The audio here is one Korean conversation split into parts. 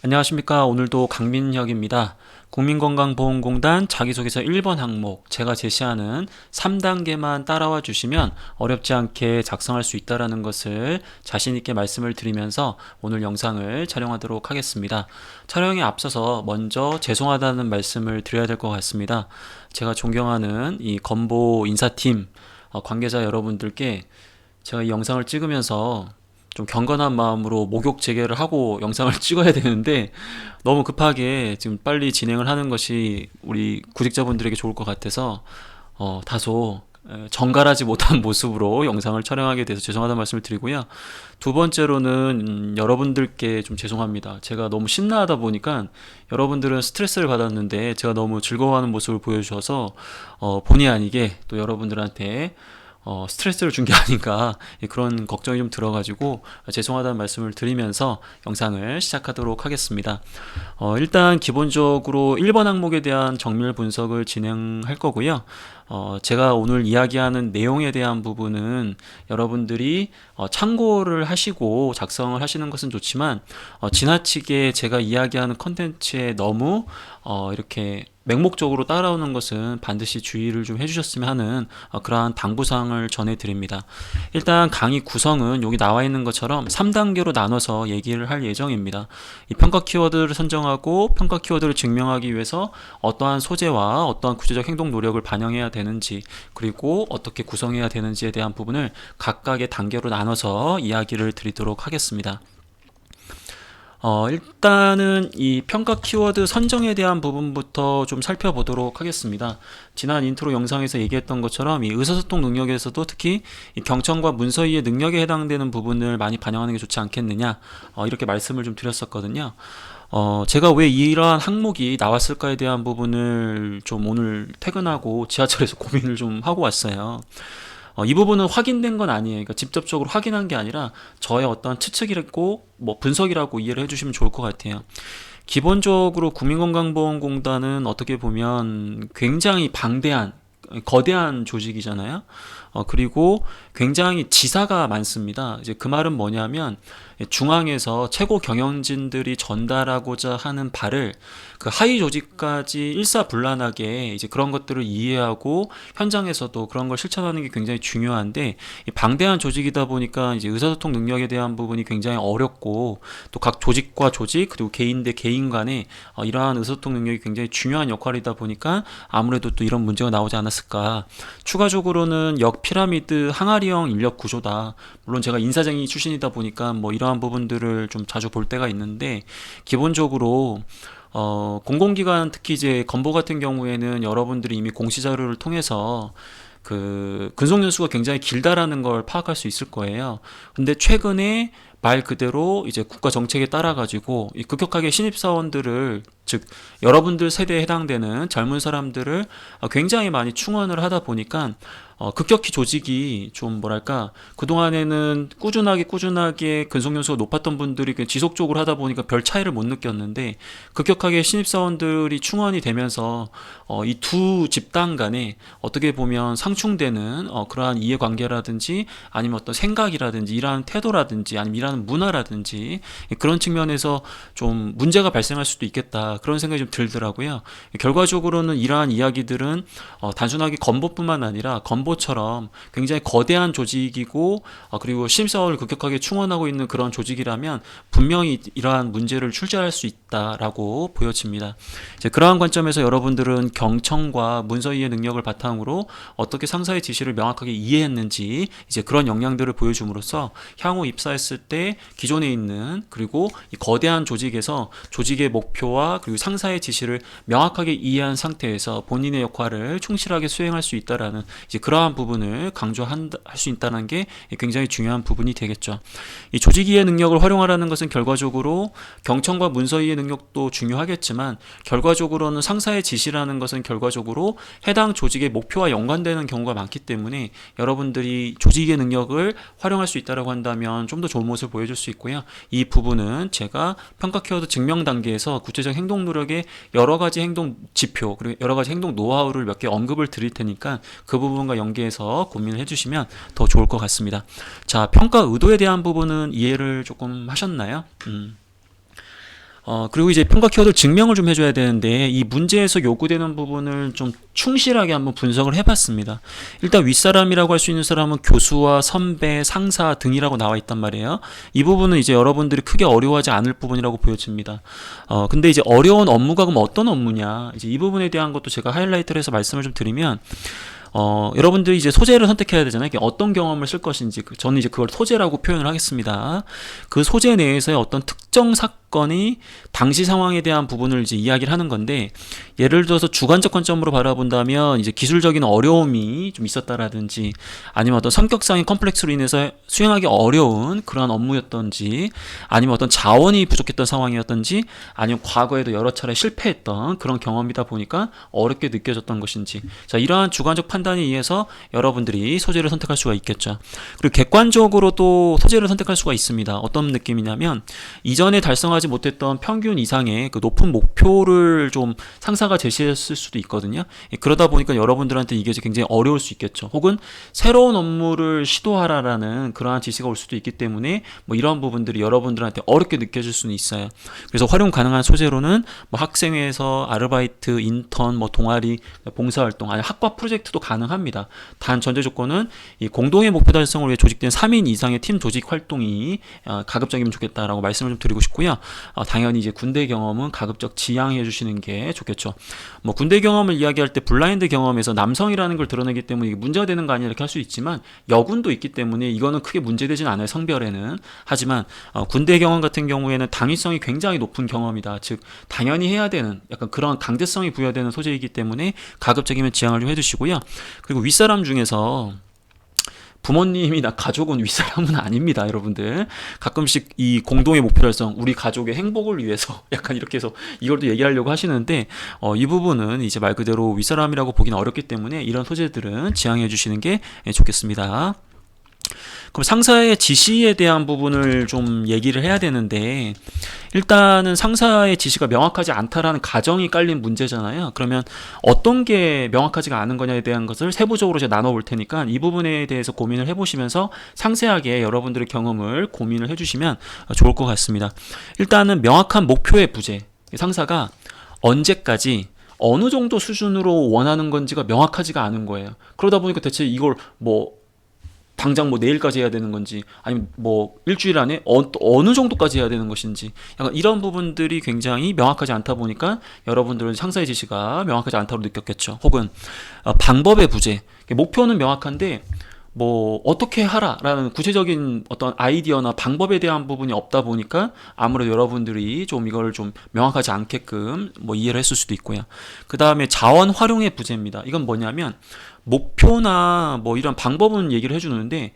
안녕하십니까. 오늘도 강민혁입니다. 국민건강보험공단 자기소개서 1번 항목, 제가 제시하는 3단계만 따라와 주시면 어렵지 않게 작성할 수 있다는 것을 자신있게 말씀을 드리면서 오늘 영상을 촬영하도록 하겠습니다. 촬영에 앞서서 먼저 죄송하다는 말씀을 드려야 될 것 같습니다. 제가 존경하는 이 건보 인사팀 관계자 여러분들께 제가 이 영상을 찍으면서 좀 경건한 마음으로 목욕 재개를 하고 영상을 찍어야 되는데 너무 급하게 지금 빨리 진행을 하는 것이 우리 구직자분들에게 좋을 것 같아서 다소 정갈하지 못한 모습으로 영상을 촬영하게 돼서 죄송하다는 말씀을 드리고요. 두 번째로는 여러분들께 좀 죄송합니다. 제가 너무 심나하다 보니까 여러분들은 스트레스를 받았는데 제가 너무 즐거워하는 모습을 보여주셔서 본의 아니게 또 여러분들한테 스트레스를 준 게 아닌가 그런 걱정이 좀 들어가지고 죄송하다는 말씀을 드리면서 영상을 시작하도록 하겠습니다. 일단 기본적으로 1번 항목에 대한 정밀 분석을 진행할 거고요. 제가 오늘 이야기하는 내용에 대한 부분은 여러분들이 참고를 하시고 작성을 하시는 것은 좋지만 지나치게 제가 이야기하는 컨텐츠에 너무 이렇게 맹목적으로 따라오는 것은 반드시 주의를 좀 해주셨으면 하는 그러한 당부사항을 전해드립니다. 일단 강의 구성은 여기 나와 있는 것처럼 3단계로 나눠서 얘기를 할 예정입니다. 이 평가 키워드를 선정하고 평가 키워드를 증명하기 위해서 어떠한 소재와 어떠한 구체적 행동 노력을 반영해야 되는지, 그리고 어떻게 구성해야 되는지에 대한 부분을 각각의 단계로 나눠서 이야기를 드리도록 하겠습니다. 일단은 이 평가 키워드 선정에 대한 부분부터 좀 살펴보도록 하겠습니다. 지난 인트로 영상에서 얘기했던 것처럼 이 의사소통 능력에서도 특히 이 경청과 문서이의 능력에 해당되는 부분을 많이 반영하는 게 좋지 않겠느냐, 이렇게 말씀을 좀 드렸었거든요. 제가 왜 이러한 항목이 나왔을까에 대한 부분을 좀 오늘 퇴근하고 지하철에서 고민을 좀 하고 왔어요. 이 부분은 확인된 건 아니에요. 그러니까 직접적으로 확인한 게 아니라 저의 어떤 추측이고 뭐 분석이라고 이해를 해주시면 좋을 것 같아요. 기본적으로 국민건강보험공단은 어떻게 보면 굉장히 방대한 거대한 조직이잖아요. 그리고 굉장히 지사가 많습니다. 이제 그 말은 뭐냐면 중앙에서 최고 경영진들이 전달하고자 하는 바를 그 하위 조직까지 일사불란하게 이제 그런 것들을 이해하고 현장에서도 그런 걸 실천하는 게 굉장히 중요한데, 이 방대한 조직이다 보니까 이제 의사소통 능력에 대한 부분이 굉장히 어렵고, 또 각 조직과 조직 그리고 개인 대 개인 간에 이러한 의사소통 능력이 굉장히 중요한 역할이다 보니까 아무래도 또 이런 문제가 나오지 않았을까. 추가적으로는 역피라미드 항아리형 인력 구조다. 물론 제가 인사쟁이 출신이다 보니까 뭐 이러한 부분들을 좀 자주 볼 때가 있는데, 기본적으로 공공기관 특히 이제 건보 같은 경우에는 여러분들이 이미 공시자료를 통해서 그 근속연수가 굉장히 길다라는 걸 파악할 수 있을 거예요. 근데 최근에 말 그대로 이제 국가 정책에 따라 가지고 이 급격하게 신입사원들을, 즉 여러분들 세대에 해당되는 젊은 사람들을 굉장히 많이 충원을 하다 보니까 급격히 조직이 좀 뭐랄까, 그동안에는 꾸준하게 근속연수가 높았던 분들이 지속적으로 하다 보니까 별 차이를 못 느꼈는데, 급격하게 신입사원들이 충원이 되면서 이 두 집단 간에 어떻게 보면 상충되는 그러한 이해관계라든지 아니면 어떤 생각이라든지 일하는 태도라든지 아니면 일하는 문화라든지 그런 측면에서 좀 문제가 발생할 수도 있겠다, 그런 생각이 좀 들더라고요. 결과적으로는 이러한 이야기들은 단순하게 건보뿐만 아니라 건보처럼 굉장히 거대한 조직이고 그리고 신입사원을 급격하게 충원하고 있는 그런 조직이라면 분명히 이러한 문제를 출제할 수 있다라고 보여집니다. 이제 그러한 관점에서 여러분들은 경청과 문서이해 능력을 바탕으로 어떻게 상사의 지시를 명확하게 이해했는지 이제 그런 역량들을 보여줌으로써 향후 입사했을 때 기존에 있는, 그리고 이 거대한 조직에서 조직의 목표와 그리고 상사의 지시를 명확하게 이해한 상태에서 본인의 역할을 충실하게 수행할 수 있다라는 이제 그러한 부분을 강조할 수 있다는 게 굉장히 중요한 부분이 되겠죠. 이 조직 이해 능력을 활용하라는 것은 결과적으로 경청과 문서 이해 능력도 중요하겠지만, 결과적으로는 상사의 지시라는 것은 결과적으로 해당 조직의 목표와 연관되는 경우가 많기 때문에 여러분들이 조직 이해 능력을 활용할 수 있다고 한다면 좀 더 좋은 모습을 보여줄 수 있고요. 이 부분은 제가 평가 키워드 증명 단계에서 구체적 행동 노력의 여러 가지 행동 지표 그리고 여러 가지 행동 노하우를 몇 개 언급을 드릴 테니까 그 부분과 연계해서 고민을 해주시면 더 좋을 것 같습니다. 자, 평가 의도에 대한 부분은 이해를 조금 하셨나요? 그리고 이제 평가 키워드 증명을 좀 해줘야 되는데 이 문제에서 요구되는 부분을 좀 충실하게 한번 분석을 해봤습니다. 일단 윗사람이라고 할 수 있는 사람은 교수와 선배, 상사 등이라고 나와 있단 말이에요. 이 부분은 이제 여러분들이 크게 어려워하지 않을 부분이라고 보여집니다. 근데 이제 어려운 업무가 그럼 어떤 업무냐? 이제 이 부분에 대한 것도 제가 하이라이트를 해서 말씀을 좀 드리면 여러분들이 이제 소재를 선택해야 되잖아요. 어떤 경험을 쓸 것인지. 저는 이제 그걸 소재라고 표현을 하겠습니다. 그 소재 내에서의 어떤 특정 사건이 당시 상황에 대한 부분을 이제 이야기를 하는 건데, 예를 들어서 주관적 관점으로 바라본다면 이제 기술적인 어려움이 좀 있었다라든지, 아니면 어떤 성격상의 컴플렉스로 인해서 수행하기 어려운 그러한 업무였던지, 아니면 어떤 자원이 부족했던 상황이었던지, 아니면 과거에도 여러 차례 실패했던 그런 경험이다 보니까 어렵게 느껴졌던 것인지, 자, 이러한 주관적 판단에 의해서 여러분들이 소재를 선택할 수가 있겠죠. 그리고 객관적으로 또 소재를 선택할 수가 있습니다. 어떤 느낌이냐면 이전에 달성하지 못했던 평균 이상의 그 높은 목표를 좀 상사가 제시했을 수도 있거든요. 그러다 보니까 여러분들한테 이게 굉장히 어려울 수 있겠죠. 혹은 새로운 업무를 시도하라라는 그러한 지시가 올 수도 있기 때문에 뭐 이런 부분들이 여러분들한테 어렵게 느껴질 수는 있어요. 그래서 활용 가능한 소재로는 뭐 학생회에서 아르바이트, 인턴, 뭐 동아리, 봉사활동, 아니 학과 프로젝트도 가능합니다. 단 전제 조건은 이 공동의 목표 달성을 위해 조직된 3인 이상의 팀 조직 활동이 가급적이면 좋겠다라고 말씀을 좀 드리고 싶고요. 당연히 이제 군대 경험은 가급적 지양해 주시는 게 좋겠죠. 뭐 군대 경험을 이야기할 때 블라인드 경험에서 남성이라는 걸 드러내기 때문에 이게 문제가 되는 거 아니냐 이렇게 할 수 있지만 여군도 있기 때문에 이거는 크게 문제되진 않아요. 성별에는. 하지만 군대 경험 같은 경우에는 당위성이 굉장히 높은 경험이다. 즉 당연히 해야 되는 약간 그런 강제성이 부여되는 소재이기 때문에 가급적이면 지양을 좀 해주시고요. 그리고 윗사람 중에서 부모님이나 가족은 윗사람은 아닙니다, 여러분들. 가끔씩 이 공동의 목표 달성, 우리 가족의 행복을 위해서 약간 이렇게 해서 이걸 또 얘기하려고 하시는데 이 부분은 이제 말 그대로 윗사람이라고 보기는 어렵기 때문에 이런 소재들은 지양해 주시는 게 좋겠습니다. 그럼 상사의 지시에 대한 부분을 좀 얘기를 해야 되는데, 일단은 상사의 지시가 명확하지 않다라는 가정이 깔린 문제잖아요. 그러면 어떤 게 명확하지가 않은 거냐에 대한 것을 세부적으로 제가 나눠볼 테니까 이 부분에 대해서 고민을 해보시면서 상세하게 여러분들의 경험을 고민을 해주시면 좋을 것 같습니다. 일단은 명확한 목표의 부재. 상사가 언제까지 어느 정도 수준으로 원하는 건지가 명확하지가 않은 거예요. 그러다 보니까 대체 이걸 뭐 당장 뭐 내일까지 해야 되는 건지, 아니면 뭐 일주일 안에 어느 정도까지 해야 되는 것인지, 약간 이런 부분들이 굉장히 명확하지 않다 보니까 여러분들은 상사의 지시가 명확하지 않다고 느꼈겠죠. 혹은 방법의 부재. 목표는 명확한데 뭐 어떻게 하라라는 구체적인 어떤 아이디어나 방법에 대한 부분이 없다 보니까 아무래도 여러분들이 좀 이걸 좀 명확하지 않게끔 뭐 이해를 했을 수도 있고요. 그 다음에 자원 활용의 부재입니다. 이건 뭐냐면 목표나 뭐 이런 방법은 얘기를 해주는데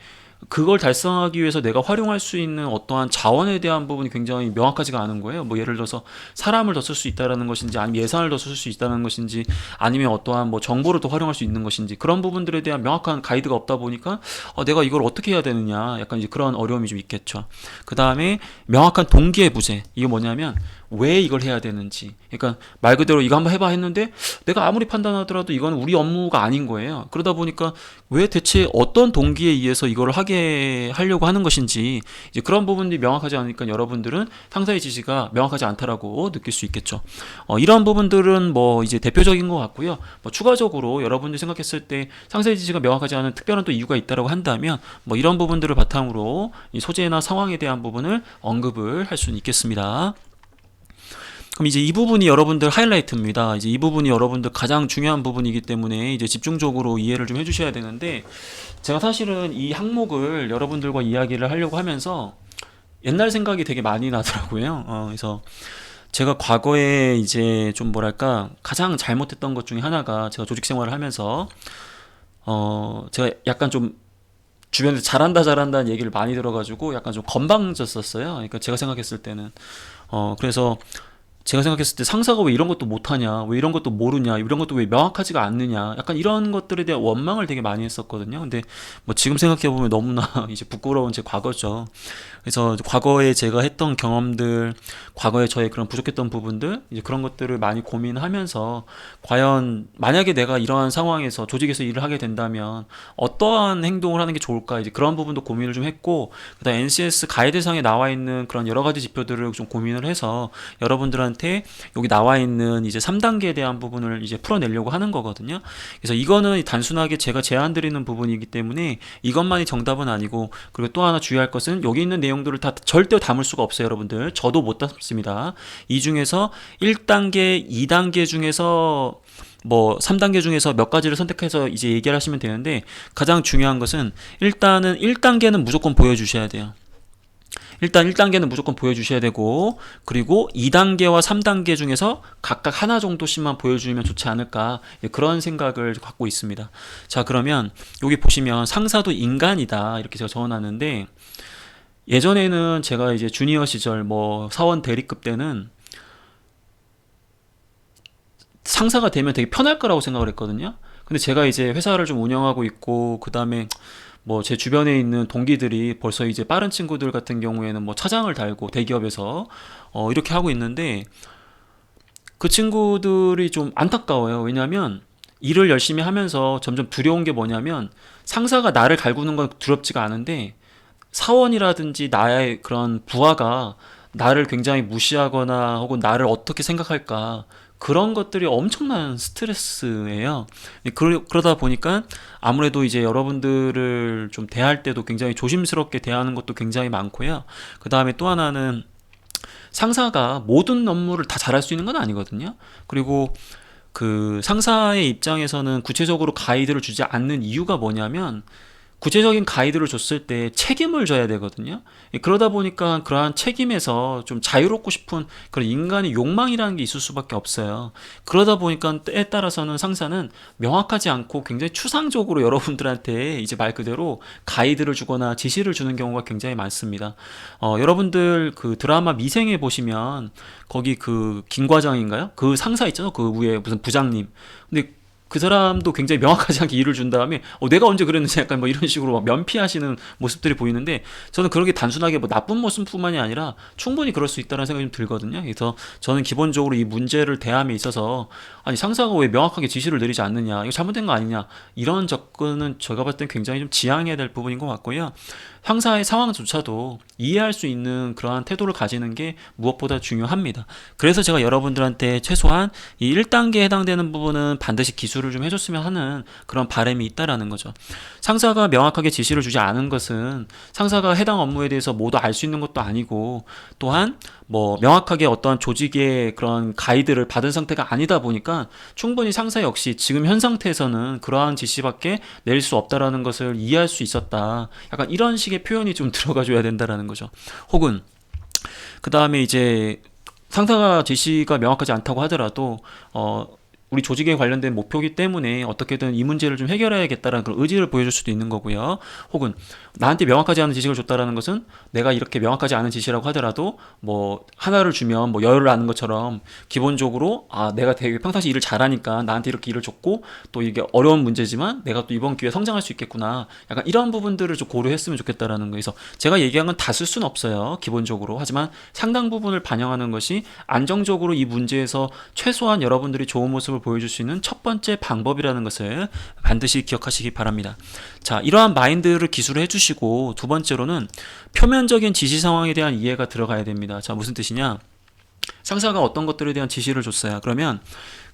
그걸 달성하기 위해서 내가 활용할 수 있는 어떠한 자원에 대한 부분이 굉장히 명확하지가 않은 거예요. 뭐 예를 들어서 사람을 더 쓸 수 있다라는 것인지, 아니면 예산을 더 쓸 수 있다는 것인지, 아니면 어떠한 뭐 정보를 더 활용할 수 있는 것인지, 그런 부분들에 대한 명확한 가이드가 없다 보니까 내가 이걸 어떻게 해야 되느냐, 약간 이제 그런 어려움이 좀 있겠죠. 그 다음에 명확한 동기의 부재. 이게 뭐냐면 왜 이걸 해야 되는지, 그러니까 말 그대로 이거 한번 해봐 했는데 내가 아무리 판단하더라도 이건 우리 업무가 아닌 거예요. 그러다 보니까 왜 대체 어떤 동기에 의해서 이걸 하게 하려고 하는 것인지, 이제 그런 부분들이 명확하지 않으니까 여러분들은 상사의 지시가 명확하지 않다라고 느낄 수 있겠죠. 이런 부분들은 뭐 이제 대표적인 것 같고요. 뭐 추가적으로 여러분들이 생각했을 때 상사의 지시가 명확하지 않은 특별한 또 이유가 있다라고 한다면 뭐 이런 부분들을 바탕으로 이 소재나 상황에 대한 부분을 언급을 할 수는 있겠습니다. 그럼 이제 이 부분이 여러분들 하이라이트입니다. 이제 이 부분이 여러분들 가장 중요한 부분이기 때문에 이제 집중적으로 이해를 좀 해주셔야 되는데, 제가 사실은 이 항목을 여러분들과 이야기를 하려고 하면서 옛날 생각이 되게 많이 나더라고요. 그래서 제가 과거에 이제 좀 뭐랄까 가장 잘못했던 것 중에 하나가, 제가 조직 생활을 하면서 제가 약간 좀 주변에서 잘한다는 얘기를 많이 들어가지고 약간 좀 건방졌었어요. 그러니까 제가 생각했을 때는 그래서 제가 생각했을 때 상사가 왜 이런 것도 못하냐, 왜 이런 것도 모르냐, 이런 것도 왜 명확하지가 않느냐, 약간 이런 것들에 대한 원망을 되게 많이 했었거든요. 근데 뭐 지금 생각해보면 너무나 이제 부끄러운 제 과거죠. 그래서 과거에 제가 했던 경험들, 과거에 저의 그런 부족했던 부분들, 이제 그런 것들을 많이 고민하면서 과연 만약에 내가 이러한 상황에서 조직에서 일을 하게 된다면 어떠한 행동을 하는 게 좋을까, 이제 그런 부분도 고민을 좀 했고, 그다음 NCS 가이드상에 나와 있는 그런 여러 가지 지표들을 좀 고민을 해서 여러분들한테 여기 나와 있는 이제 3단계에 대한 부분을 이제 풀어내려고 하는 거거든요. 그래서 이거는 단순하게 제가 제안 드리는 부분이기 때문에 이것만이 정답은 아니고, 그리고 또 하나 주의할 것은 여기 있는 내용들을 다 절대 담을 수가 없어요, 여러분들. 저도 못 담습니다. 이 중에서 1단계, 2단계 중에서 뭐 3단계 중에서 몇 가지를 선택해서 이제 얘기를 하시면 되는데, 가장 중요한 것은 일단은 1단계는 무조건 보여주셔야 돼요. 일단 1단계는 무조건 보여주셔야 되고, 그리고 2단계와 3단계 중에서 각각 하나 정도씩만 보여주면 좋지 않을까, 그런 생각을 갖고 있습니다. 자, 그러면 여기 보시면 상사도 인간이다 이렇게 제가 적어놨는데, 예전에는 제가 이제 주니어 시절 뭐 사원 대리급 때는 상사가 되면 되게 편할 거라고 생각을 했거든요. 근데 제가 이제 회사를 좀 운영하고 있고, 그 다음에 뭐 제 주변에 있는 동기들이 벌써 이제 빠른 친구들 같은 경우에는 뭐 차장을 달고 대기업에서 이렇게 하고 있는데, 그 친구들이 좀 안타까워요. 왜냐하면 일을 열심히 하면서 점점 두려운 게 뭐냐면, 상사가 나를 갈구는 건 두렵지가 않은데 사원이라든지 나의 그런 부하가 나를 굉장히 무시하거나 혹은 나를 어떻게 생각할까, 그런 것들이 엄청난 스트레스예요. 그러다 보니까 아무래도 이제 여러분들을 좀 대할 때도 굉장히 조심스럽게 대하는 것도 굉장히 많고요. 그 다음에 또 하나는 상사가 모든 업무를 다 잘할 수 있는 건 아니거든요. 그리고 그 상사의 입장에서는 구체적으로 가이드를 주지 않는 이유가 뭐냐면, 구체적인 가이드를 줬을 때 책임을 져야 되거든요. 그러다 보니까 그러한 책임에서 좀 자유롭고 싶은 그런 인간의 욕망이라는 게 있을 수밖에 없어요. 그러다 보니까 때에 따라서는 상사는 명확하지 않고 굉장히 추상적으로 여러분들한테 이제 말 그대로 가이드를 주거나 지시를 주는 경우가 굉장히 많습니다. 여러분들 그 드라마 미생에 보시면 거기 그 김 과장인가요? 그 상사 있잖아요. 그 위에 무슨 부장님. 근데 그 사람도 굉장히 명확하지 않게 일을 준 다음에 내가 언제 그랬는지 약간 뭐 이런 식으로 막 면피하시는 모습들이 보이는데, 저는 그런 게 단순하게 뭐 나쁜 모습뿐만이 아니라 충분히 그럴 수 있다는 생각이 좀 들거든요. 그래서 저는 기본적으로 이 문제를 대함에 있어서, 아니 상사가 왜 명확하게 지시를 내리지 않느냐, 이거 잘못된 거 아니냐, 이런 접근은 제가 봤을 땐 굉장히 좀 지양해야 될 부분인 것 같고요. 상사의 상황조차도 이해할 수 있는 그러한 태도를 가지는 게 무엇보다 중요합니다. 그래서 제가 여러분들한테 최소한 이 1단계에 해당되는 부분은 반드시 기술을 좀 해줬으면 하는 그런 바람이 있다라는 거죠. 상사가 명확하게 지시를 주지 않은 것은 상사가 해당 업무에 대해서 모두 알 수 있는 것도 아니고, 또한 뭐 명확하게 어떠한 조직의 그런 가이드를 받은 상태가 아니다 보니까 충분히 상사 역시 지금 현 상태에서는 그러한 지시밖에 내릴 수 없다라는 것을 이해할 수 있었다, 약간 이런 식의 표현이 좀 들어가줘야 된다라는 거죠. 혹은 그 다음에 이제 상사가 지시가 명확하지 않다고 하더라도 우리 조직에 관련된 목표이기 때문에 어떻게든 이 문제를 좀 해결해야겠다라는 그런 의지를 보여줄 수도 있는 거고요. 혹은 나한테 명확하지 않은 지식을 줬다라는 것은 내가 이렇게 명확하지 않은 지시라고 하더라도 뭐 하나를 주면 뭐 열을 아는 것처럼, 기본적으로 내가 되게 평상시 일을 잘하니까 나한테 이렇게 일을 줬고, 또 이게 어려운 문제지만 내가 또 이번 기회에 성장할 수 있겠구나, 약간 이런 부분들을 좀 고려했으면 좋겠다라는 거에서, 제가 얘기한 건 다 쓸 수는 없어요, 기본적으로. 하지만 상당 부분을 반영하는 것이 안정적으로 이 문제에서 최소한 여러분들이 좋은 모습을 보여줄 수 있는 첫 번째 방법이라는 것을 반드시 기억하시기 바랍니다. 자, 이러한 마인드를 기술을 해주시고, 두 번째로는 표면적인 지시 상황에 대한 이해가 들어가야 됩니다. 자, 무슨 뜻이냐? 상사가 어떤 것들에 대한 지시를 줬어요. 그러면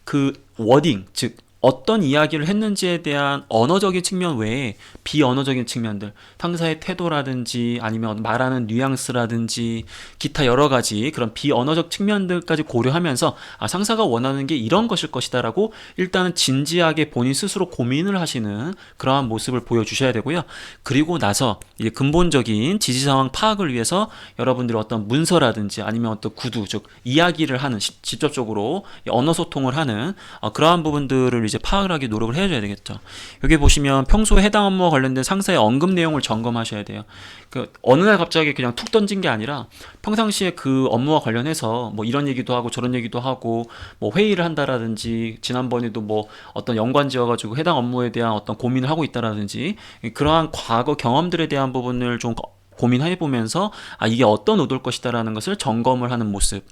그 워딩, 즉 어떤 이야기를 했는지에 대한 언어적인 측면 외에 비언어적인 측면들, 상사의 태도라든지 아니면 말하는 뉘앙스라든지 기타 여러 가지 그런 비언어적 측면들까지 고려하면서 상사가 원하는 게 이런 것일 것이다 라고 일단은 진지하게 본인 스스로 고민을 하시는 그러한 모습을 보여주셔야 되고요. 그리고 나서 이제 근본적인 지시 상황 파악을 위해서 여러분들이 어떤 문서라든지 아니면 어떤 구두, 즉 이야기를 하는, 직접적으로 언어 소통을 하는 그러한 부분들을 이제 이제 파악을 하기 노력을 해줘야 되겠죠. 여기 보시면 평소에 해당 업무와 관련된 상사의 언급 내용을 점검하셔야 돼요. 그 어느 날 갑자기 그냥 툭 던진 게 아니라 평상시에 그 업무와 관련해서 뭐 이런 얘기도 하고 저런 얘기도 하고 뭐 회의를 한다라든지 지난번에도 뭐 어떤 연관지어가지고 해당 업무에 대한 어떤 고민을 하고 있다라든지 그러한 과거 경험들에 대한 부분을 좀 고민해 보면서 이게 어떤 의도일 것이다라는 것을 점검을 하는 모습.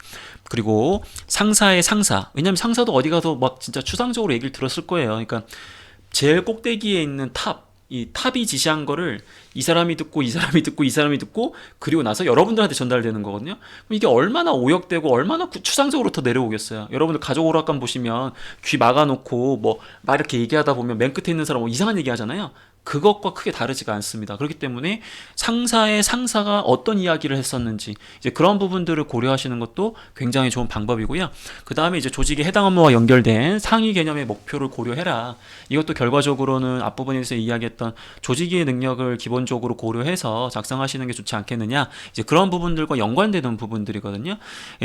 그리고 상사의 상사. 왜냐면 상사도 어디 가서 막 진짜 추상적으로 얘기를 들었을 거예요. 그러니까 제일 꼭대기에 있는 이 탑이 지시한 거를 이 사람이 듣고 이 사람이 듣고 이 사람이 듣고 그리고 나서 여러분들한테 전달되는 거거든요. 그럼 이게 얼마나 오역되고 얼마나 추상적으로 더 내려오겠어요. 여러분들 가족 오락관 보시면 귀 막아놓고 뭐 막 이렇게 얘기하다 보면 맨 끝에 있는 사람 뭐 이상한 얘기 하잖아요. 그것과 크게 다르지가 않습니다. 그렇기 때문에 상사의 상사가 어떤 이야기를 했었는지 이제 그런 부분들을 고려하시는 것도 굉장히 좋은 방법이고요. 그 다음에 이제 조직의 해당 업무와 연결된 상위 개념의 목표를 고려해라. 이것도 결과적으로는 앞부분에서 이야기했던 조직의 능력을 기본적으로 고려해서 작성하시는 게 좋지 않겠느냐. 이제 그런 부분들과 연관되는 부분들이거든요.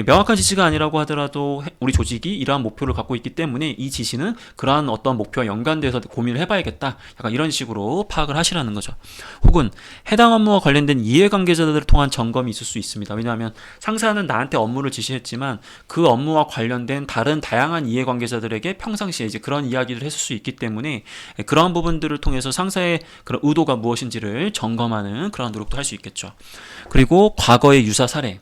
명확한 지시가 아니라고 하더라도 우리 조직이 이러한 목표를 갖고 있기 때문에 이 지시는 그러한 어떤 목표와 연관돼서 고민을 해봐야겠다. 약간 이런 식으로 파악을 하시라는 거죠. 혹은 해당 업무와 관련된 이해관계자들을 통한 점검이 있을 수 있습니다. 왜냐하면 상사는 나한테 업무를 지시했지만 그 업무와 관련된 다른 다양한 이해관계자들에게 평상시에 이제 그런 이야기를 했을 수 있기 때문에 그러한 부분들을 통해서 상사의 그런 의도가 무엇인지를 점검하는 그런 노력도 할 수 있겠죠. 그리고 과거의 유사 사례.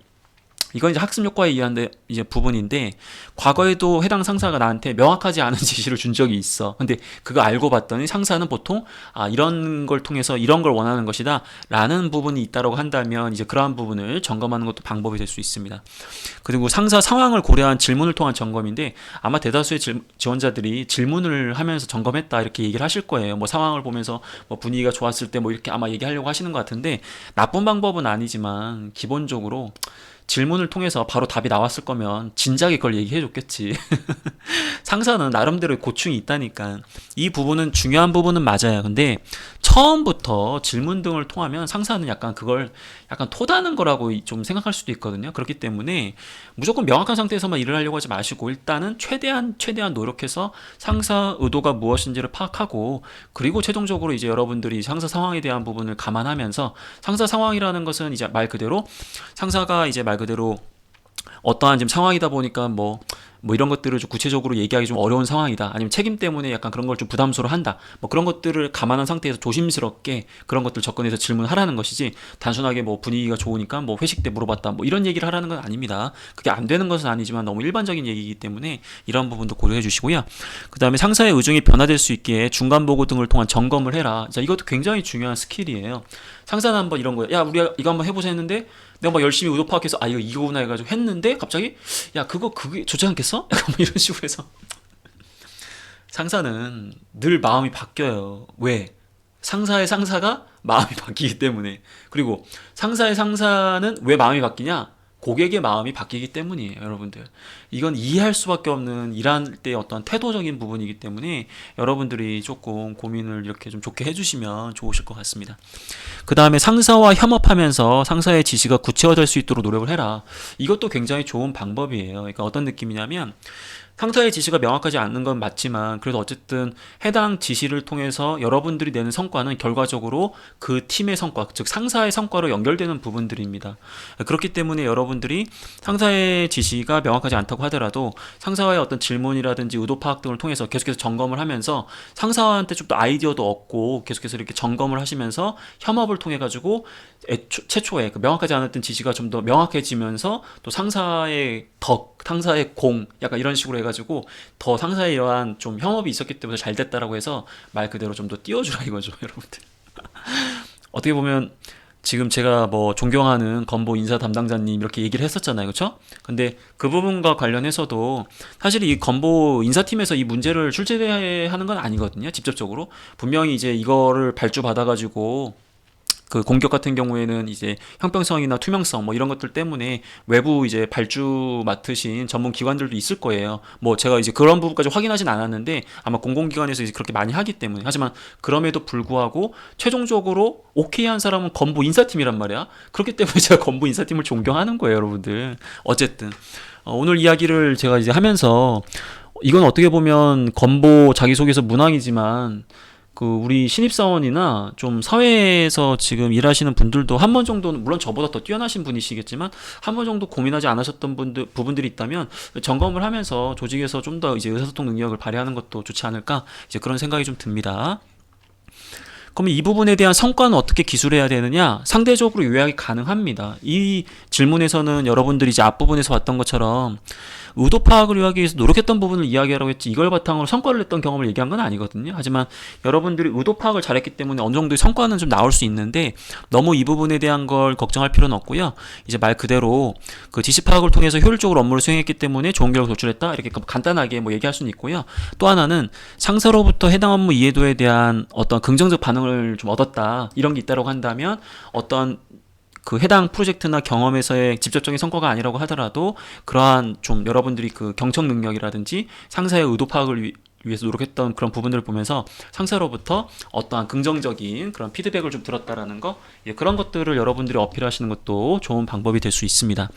이건 이제 학습 효과에 의한 이제 부분인데 과거에도 해당 상사가 나한테 명확하지 않은 지시를 준 적이 있어. 근데 그거 알고 봤더니 상사는 보통 이런 걸 통해서 이런 걸 원하는 것이다 라는 부분이 있다고 한다면 이제 그러한 부분을 점검하는 것도 방법이 될 수 있습니다. 그리고 상사 상황을 고려한 질문을 통한 점검인데 아마 대다수의 지원자들이 질문을 하면서 점검했다 이렇게 얘기를 하실 거예요. 뭐 상황을 보면서 뭐 분위기가 좋았을 때 뭐 이렇게 아마 얘기하려고 하시는 것 같은데 나쁜 방법은 아니지만 기본적으로 질문을 통해서 바로 답이 나왔을 거면 진작에 그걸 얘기해 줬겠지. 상사는 나름대로 고충이 있다니까. 이 부분은 중요한 부분은 맞아요. 근데 처음부터 질문 등을 통하면 상사는 약간 그걸 약간 토다는 거라고 좀 생각할 수도 있거든요. 그렇기 때문에 무조건 명확한 상태에서만 일을 하려고 하지 마시고 일단은 최대한 노력해서 상사 의도가 무엇인지를 파악하고 그리고 최종적으로 이제 여러분들이 상사 상황에 대한 부분을 감안하면서 상사 상황이라는 것은 이제 말 그대로 상사가 이제 말 그대로 어떠한 지금 상황이다 보니까 뭐 이런 것들을 좀 구체적으로 얘기하기 좀 어려운 상황이다. 아니면 책임 때문에 약간 그런 걸 좀 부담스러워 한다. 뭐 그런 것들을 감안한 상태에서 조심스럽게 그런 것들 접근해서 질문하라는 것이지 단순하게 뭐 분위기가 좋으니까 뭐 회식 때 물어봤다. 뭐 이런 얘기를 하라는 건 아닙니다. 그게 안 되는 것은 아니지만 너무 일반적인 얘기이기 때문에 이런 부분도 고려해 주시고요. 그 다음에 상사의 의중이 변화될 수 있게 중간 보고 등을 통한 점검을 해라. 자, 이것도 굉장히 중요한 스킬이에요. 상사는 한번 이런 거예요. 야, 우리가 이거 한번 해보자 했는데 내가 막 열심히 의도 파악해서 이거구나 해가지고 했는데 갑자기 야 그게 좋지 않겠어? 약간 뭐 이런 식으로 해서 상사는 늘 마음이 바뀌어요. 왜? 상사의 상사가 마음이 바뀌기 때문에. 그리고 상사의 상사는 왜 마음이 바뀌냐? 고객의 마음이 바뀌기 때문이에요, 여러분들. 이건 이해할 수밖에 없는 일할 때 어떤 태도적인 부분이기 때문에 여러분들이 조금 고민을 이렇게 좀 좋게 해주시면 좋으실 것 같습니다. 그 다음에 상사와 협업하면서 상사의 지시가 구체화될 수 있도록 노력을 해라. 이것도 굉장히 좋은 방법이에요. 그러니까 어떤 느낌이냐면 상사의 지시가 명확하지 않는 건 맞지만 그래도 어쨌든 해당 지시를 통해서 여러분들이 내는 성과는 결과적으로 그 팀의 성과, 즉 상사의 성과로 연결되는 부분들입니다. 그렇기 때문에 여러분들이 상사의 지시가 명확하지 않다고 하더라도 상사와의 어떤 질문이라든지 의도 파악 등을 통해서 계속해서 점검을 하면서 상사한테 좀 더 아이디어도 얻고 계속해서 이렇게 점검을 하시면서 협업을 통해 가지고 최초에 그 명확하지 않았던 지시가 좀 더 명확해지면서 또 상사의 덕, 상사의 공 약간 이런 식으로 해가지고 더 상사에 이러한 좀 협업이 있었기 때문에 잘 됐다라고 해서 말 그대로 좀 더 띄워주라 이거죠, 여러분들. 어떻게 보면 지금 제가 뭐 존경하는 건보 인사 담당자님 이렇게 얘기를 했었잖아요, 그렇죠? 근데 그 부분과 관련해서도 사실 이 건보 인사팀에서 이 문제를 출제하는 건 아니거든요, 직접적으로. 분명히 이제 이거를 발주받아가지고 그 공격 같은 경우에는 이제 형평성이나 투명성 뭐 이런 것들 때문에 외부 이제 발주 맡으신 전문 기관들도 있을 거예요. 뭐 제가 이제 그런 부분까지 확인하진 않았는데 아마 공공기관에서 이제 그렇게 많이 하기 때문에. 하지만 그럼에도 불구하고 최종적으로 오케이 한 사람은 건보 인사팀이란 말이야. 그렇기 때문에 제가 건보 인사팀을 존경하는 거예요, 여러분들. 어쨌든 오늘 이야기를 제가 이제 하면서 이건 어떻게 보면 건보 자기소개서 문항이지만 그 우리 신입사원이나 좀 사회에서 지금 일하시는 분들도 한 번 정도는, 물론 저보다 더 뛰어나신 분이시겠지만 한 번 정도 고민하지 않으셨던 부분들이 있다면 점검을 하면서 조직에서 좀 더 이제 의사소통 능력을 발휘하는 것도 좋지 않을까, 이제 그런 생각이 좀 듭니다. 그럼 이 부분에 대한 성과는 어떻게 기술해야 되느냐? 상대적으로 요약이 가능합니다. 이 질문에서는 여러분들이 이제 앞부분에서 봤던 것처럼 의도 파악을 하기 위해서 노력했던 부분을 이야기하라고 했지, 이걸 바탕으로 성과를 냈던 경험을 얘기한 건 아니거든요. 하지만 여러분들이 의도 파악을 잘했기 때문에 어느 정도의 성과는 좀 나올 수 있는데, 너무 이 부분에 대한 걸 걱정할 필요는 없고요. 이제 말 그대로 그 지시 파악을 통해서 효율적으로 업무를 수행했기 때문에 좋은 결과를 도출했다, 이렇게 간단하게 뭐 얘기할 수는 있고요. 또 하나는 상사로부터 해당 업무 이해도에 대한 어떤 긍정적 반응을 좀 얻었다, 이런 게 있다고 한다면, 어떤 그 해당 프로젝트나 경험에서의 직접적인 성과가 아니라고 하더라도 그러한 좀 여러분들이 그 경청 능력이라든지 상사의 의도 파악을 위해서 노력했던 그런 부분들을 보면서 상사로부터 어떠한 긍정적인 그런 피드백을 좀 들었다라는 거, 예, 그런 것들을 여러분들이 어필하시는 것도 좋은 방법이 될 수 있습니다.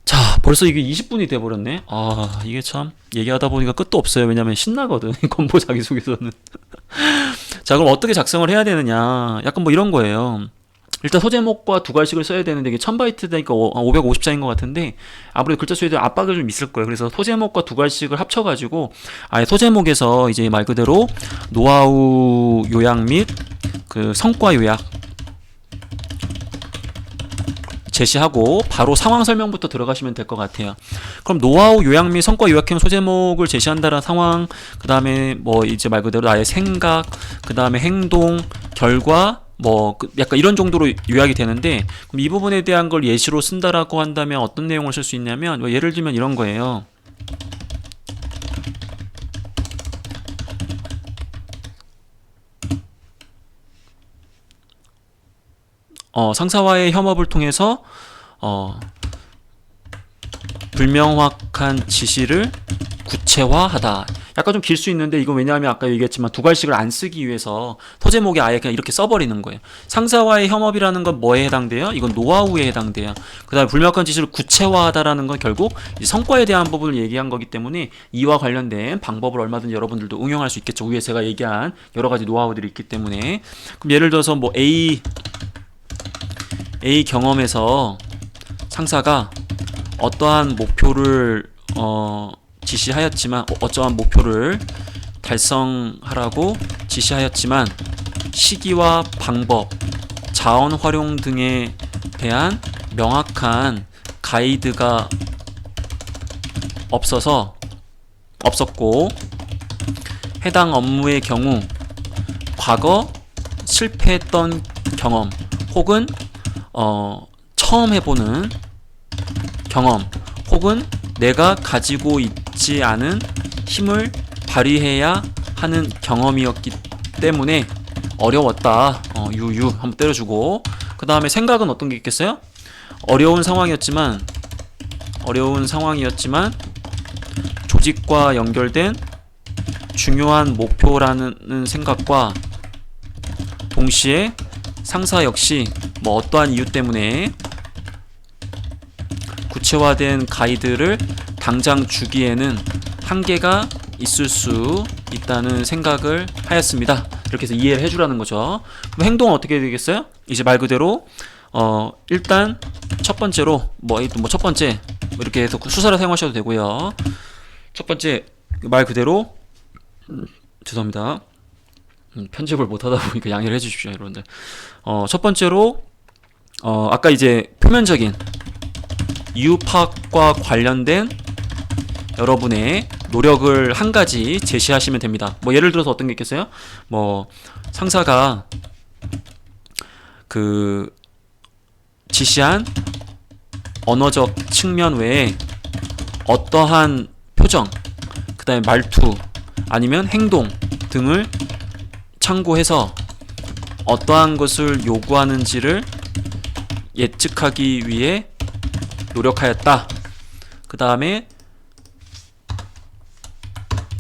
자, 벌써 이게 20분이 돼버렸네. 아, 이게 참 얘기하다 보니까 끝도 없어요. 왜냐면 신나거든, 건보 자기소개서는. 자, 그럼 어떻게 작성을 해야 되느냐, 약간 뭐 이런 거예요. 일단 소제목과 두 갈씩을 써야 되는데, 이게 1000바이트니까 550자인 것 같은데 아무래도 글자 수에 대한 압박이 좀 있을 거예요. 그래서 소제목과 두 갈씩을 합쳐가지고 아예 소제목에서 이제 말 그대로 노하우 요약 및 그 성과 요약 제시하고 바로 상황 설명부터 들어가시면 될 것 같아요. 그럼 노하우 요약 및 성과 요약형 소제목을 제시한다는 상황, 그 다음에 뭐 이제 말 그대로 나의 생각, 그 다음에 행동, 결과, 뭐 약간 이런 정도로 요약이 되는데, 그럼 이 부분에 대한 걸 예시로 쓴다라고 한다면 어떤 내용을 쓸 수 있냐면, 뭐 예를 들면 이런 거예요. 상사와의 협업을 통해서 불명확한 지시를 구체화하다. 약간 좀 길 수 있는데, 이거 왜냐하면 아까 얘기했지만 두 갈씩을 안 쓰기 위해서 소제목에 아예 그냥 이렇게 써버리는 거예요. 상사와의 협업이라는 건 뭐에 해당돼요? 이건 노하우에 해당돼요. 그 다음에 불명확한 지시를 구체화하다라는 건 결국 이제 성과에 대한 부분을 얘기한 거기 때문에 이와 관련된 방법을 얼마든지 여러분들도 응용할 수 있겠죠. 위에 제가 얘기한 여러 가지 노하우들이 있기 때문에. 그럼 예를 들어서 뭐 A 경험에서 상사가 어떠한 목표를 지시하였지만, 어떠한 목표를 달성하라고 지시하였지만 시기와 방법, 자원 활용 등에 대한 명확한 가이드가 없었고, 해당 업무의 경우 과거 실패했던 경험 혹은 처음 해보는 경험 혹은 내가 가지고 있지 않은 힘을 발휘해야 하는 경험이었기 때문에 어려웠다. 유유 한번 때려주고, 그 다음에 생각은 어떤 게 있겠어요? 어려운 상황이었지만 조직과 연결된 중요한 목표라는 생각과 동시에 상사 역시 뭐 어떠한 이유 때문에 구체화된 가이드를 당장 주기에는 한계가 있을 수 있다는 생각을 하였습니다. 이렇게 해서 이해를 해주라는 거죠. 그럼 행동은 어떻게 되겠어요? 이제 말 그대로 일단 첫 번째로 첫 번째 이렇게 해서 수사를 사용하셔도 되고요. 첫 번째 말 그대로 죄송합니다. 편집을 못하다 보니까 양해를 해주십시오, 여러분들. 첫 번째로 아까 이제 표면적인 이유 파악과 관련된 여러분의 노력을 한 가지 제시하시면 됩니다. 뭐 예를 들어서 어떤 게 있겠어요? 뭐 상사가 그 지시한 언어적 측면 외에 어떠한 표정, 그 다음에 말투 아니면 행동 등을 참고해서 어떠한 것을 요구하는지를 예측하기 위해 노력하였다. 그 다음에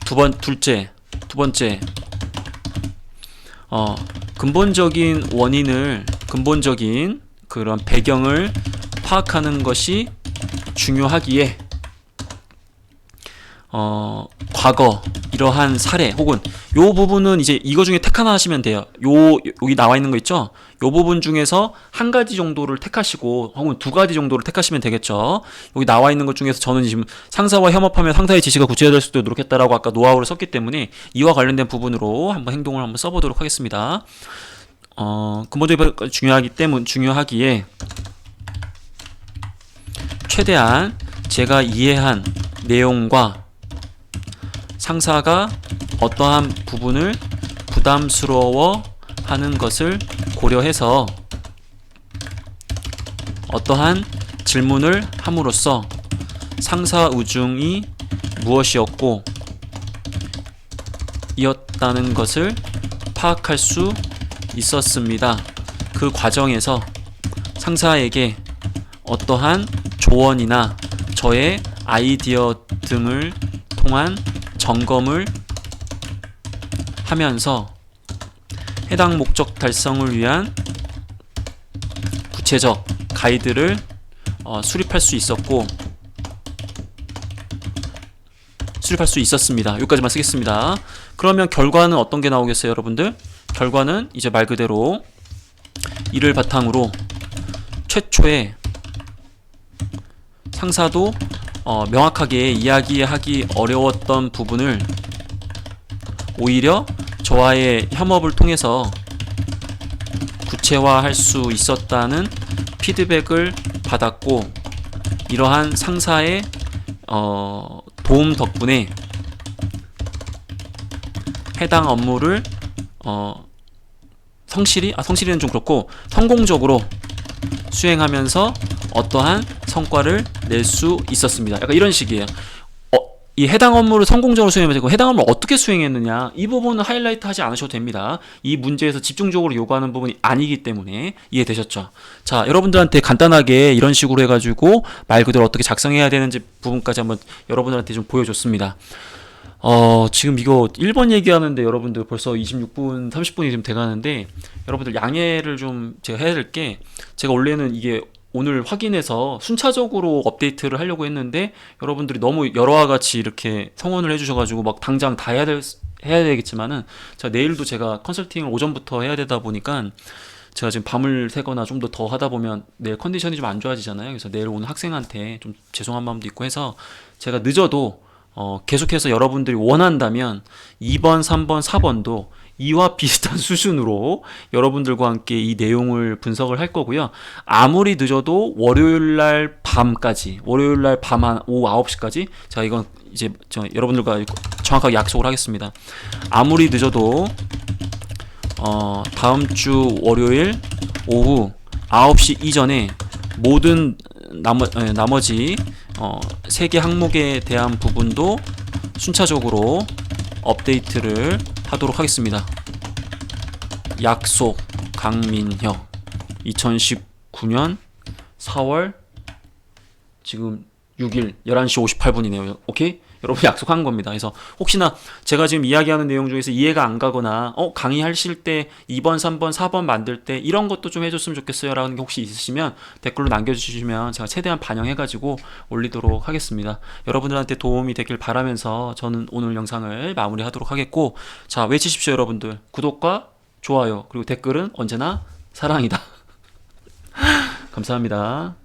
두 번째 근본적인 그런 배경을 파악하는 것이 중요하기에 과거 이러한 사례 혹은 요 부분은 이제 이거 중에 택 하나 하시면 돼요. 여기 나와 있는 거 있죠? 요 부분 중에서 한 가지 정도를 택하시고 혹은 두 가지 정도를 택하시면 되겠죠. 여기 나와 있는 것 중에서 저는 지금 상사와 협업하면 상사의 지시가 구체화될 수 있도록 노력했다라고 아까 노하우를 썼기 때문에 이와 관련된 부분으로 한번 행동을 한번 써보도록 하겠습니다. 근본적인 중요하기에 최대한 제가 이해한 내용과 상사가 어떠한 부분을 부담스러워 하는 것을 고려해서 어떠한 질문을 함으로써 상사 의중이 무엇이었고 이었다는 것을 파악할 수 있었습니다. 그 과정에서 상사에게 어떠한 조언이나 저의 아이디어 등을 통한 점검을 하면서 해당 목적 달성을 위한 구체적 가이드를 수립할 수 있었습니다. 여기까지만 쓰겠습니다. 그러면 결과는 어떤 게 나오겠어요, 여러분들? 결과는 이제 말 그대로 이를 바탕으로 최초에 상사도 명확하게 이야기하기 어려웠던 부분을 오히려 저와의 협업을 통해서 구체화할 수 있었다는 피드백을 받았고, 이러한 상사의 도움 덕분에 해당 업무를 성실히는 좀 그렇고 성공적으로 수행하면서 어떠한 성과를 낼 수 있었습니다. 약간 이런 식이에요. 이 해당 업무를 성공적으로 수행하면 되고 해당 업무를 어떻게 수행했느냐, 이 부분은 하이라이트 하지 않으셔도 됩니다. 이 문제에서 집중적으로 요구하는 부분이 아니기 때문에. 이해되셨죠? 자, 여러분들한테 간단하게 이런 식으로 해가지고 말 그대로 어떻게 작성해야 되는지 부분까지 한번 여러분들한테 좀 보여줬습니다. 지금 이거 1번 얘기하는데 여러분들 벌써 26분, 30분이 좀 돼가는데 여러분들 양해를 좀 제가 해야 될 게, 제가 원래는 이게 오늘 확인해서 순차적으로 업데이트를 하려고 했는데 여러분들이 너무 여러와 같이 이렇게 성원을 해주셔가지고 막 당장 다 해야 되겠지만은, 내일도 제가 컨설팅을 오전부터 해야 되다 보니까 제가 지금 밤을 새거나 좀 더 하다 보면 내일 컨디션이 좀 안 좋아지잖아요. 그래서 내일 오는 학생한테 좀 죄송한 마음도 있고 해서 제가 늦어도 계속해서 여러분들이 원한다면 2번, 3번, 4번도 이와 비슷한 수준으로 여러분들과 함께 이 내용을 분석을 할 거고요. 아무리 늦어도 월요일날 밤까지, 월요일날 밤 한 오후 9시까지 제가 이건 이제 여러분들과 정확하게 약속을 하겠습니다. 아무리 늦어도 다음 주 월요일 오후 9시 이전에 모든 나머지 3개 항목에 대한 부분도 순차적으로 업데이트를 하도록 하겠습니다. 약속 강민혁 2019년 4월 지금 6일 11시 58분이네요. 오케이? 여러분 약속한 겁니다. 그래서 혹시나 제가 지금 이야기하는 내용 중에서 이해가 안 가거나 강의하실 때 2번, 3번, 4번 만들 때 이런 것도 좀 해줬으면 좋겠어요 라는 게 혹시 있으시면 댓글로 남겨주시면 제가 최대한 반영해가지고 올리도록 하겠습니다. 여러분들한테 도움이 되길 바라면서 저는 오늘 영상을 마무리하도록 하겠고, 자, 외치십시오 여러분들. 구독과 좋아요 그리고 댓글은 언제나 사랑이다. 감사합니다.